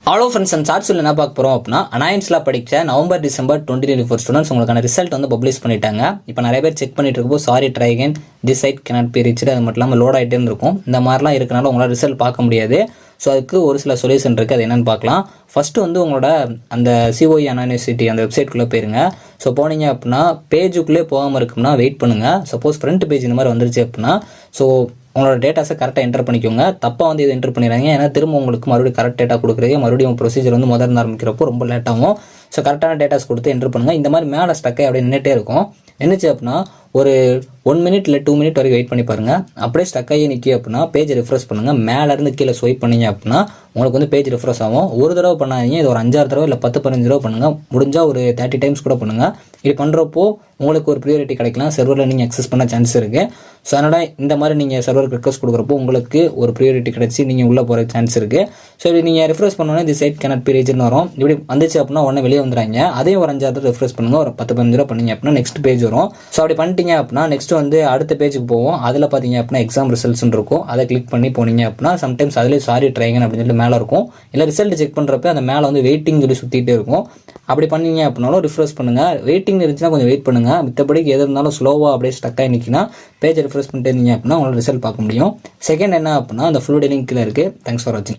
Hello friends and சார்ட்ஸில் என்ன பார்க்க போகிறோம் அப்படின்னா அனாயன்ஸில் படித்த நவம்பர் டிசம்பர் 2024 ஸ்டூடெண்ட்ஸ் உங்களுக்கான ரிசல்ட் வந்து பப்ளிஷ் பண்ணிட்டாங்க. இப்போ நிறைய பேர் செக் பண்ணிட்டு இருக்கப்போ sorry try again this site cannot be reached, அது மட்டும் இல்லாமல் லோட் ஆகிட்டே இருக்கும். இந்த மாதிரிலாம் இருக்கனால உங்களால் ரிசல்ட் பார்க்க முடியாது. ஸோ அதுக்கு ஒரு சில சொல்யூஷன் இருக்குது, அது என்னென்னு பார்க்கலாம். ஃபஸ்ட்டு வந்து உங்களோட அந்த சிஓஇ யூனிவர்சிட்டி அந்த வெப்சைட்குள்ளே போயிருங்க. ஸோ போனீங்க அப்படின்னா பேஜுக்குள்ளே போகாமல் இருக்குன்னா வெயிட் பண்ணுங்கள். சப்போஸ் ஃப்ரண்ட் பேஜ் இந்த மாதிரி வந்துருச்சு அப்படின்னா ஸோ உங்களோட டேட்டாஸை கரெக்டாக என்டர் பண்ணிக்கோங்க. தப்பாக வந்து இது என்டர் பண்ணிடுறாங்க. ஏன்னா திரும்ப உங்களுக்கு மறுபடியும் கரெக்ட் டேட்டா கொடுக்குறீங்க, மறுபடியும் ப்ரொசீஜர் வந்து முதல்ல ஆரம்பிக்கிறப்போ ரொம்ப லேட் ஆகும். ஸோ கரெக்டான டேட்டாஸ் கொடுத்து என்டர் பண்ணுங்கள். இந்த மாதிரி மேலே ஸ்டக்கை அப்படியே நின்றுட்டே இருக்கும். என்னச்சு அப்படின்னா ஒரு 1 மினிட் இல்லை 2 மினிட் வரைக்கும் வெயிட் பண்ணி பாருங்கள். அப்படியே ஸ்டக்காகி நிற்கி அப்படின்னா பேஜ் ரிஃப்ரெஷ் பண்ணுங்கள். மேலேருந்து கீழே ஸ்வைப் பண்ணிங்க அப்படின்னா உங்களுக்கு வந்து பேஜ் ரிஃப்ரெஷ் ஆகும். ஒரு தடவை பண்ணாதீங்க, இது ஒரு 5-6 தடவை இல்லை 10-15 தடவை பண்ணுங்கள். முடிஞ்சால் ஒரு 30 டைம்ஸ் கூட பண்ணுங்கள். இது பண்ணுறப்போ உங்களுக்கு ஒரு ப்ரியாரிட்டி கிடைக்கலாம், சர்வரில் நீங்கள் அக்சஸ் பண்ண சான்ஸ் இருக்குது. ஸோ அதனால் இந்த மாதிரி நீங்கள் சர்வருக்கு ரிக்வஸ்ட் கொடுக்குறப்போ உங்களுக்கு ஒரு ப்ரியாரிட்டி கிடச்சி நீங்கள் உள்ளே போகிற சான்ஸ் இருக்குது. ஸோ இப்படி நீங்கள் ரிஃப்ரெஷ் பண்ணோன்னே தி சைட் கேனாட் பி ரீச்டு வரும். இப்படி வந்துச்சு அப்படின்னா உடனே வெளியே வந்துடுறாங்க. அதையும் ஒரு 5-6 தடவை ரிஃப்ரெஷ் பண்ணுங்கள். ஒரு 10-15 தடவை பண்ணிங்க அப்படின்னா நெக்ஸ்ட் பேஜ் வரும். ஸோ அப்படி பண்ணிட்டீங்க அப்படின்னா நெக்ஸ்ட் வந்து அடுத்த பேஜுக்கு போவோம். அதில் பார்த்தீங்க அப்படின்னா எக்ஸாம் ரிசல்ட்ஸ்னு இருக்கும். அதை கிளிக் பண்ணி போனீங்க அப்படின்னா சம்டைம்ஸ் அதிலே சாரி ட்ரைங்கன் அப்படின்னு சொல்லிட்டு மேலே இருக்கும். இல்லை ரிசல்ட் செக் பண்ணுறப்ப அந்த மேலே வந்து வெயிட்டிங் சொல்லி சுற்றிட்டே இருக்கும். அப்படி பண்ணீங்க அப்படின்னாலும் ரிஃப்ரெஷ் பண்ணுங்கள். வெயிட்டிங் இருந்துச்சுன்னா கொஞ்சம் வெயிட் பண்ணுங்கள். மித்தபடிக்கு எது இருந்தாலும் ஸ்லோவாக அப்படியே ஸ்டக்காக நிற்கினா பேஜை ரிஃப்ரெஷ் பண்ணிட்டு இருந்தீங்க அப்படின்னா உங்களால் ரிசல்ட் பார்க்க முடியும். செகண்ட் என்ன அப்படின்னா அந்த ஃபுல் லிங்க் கீழே இருக்குது. தேங்க்ஸ் ஃபார் வாட்சிங்.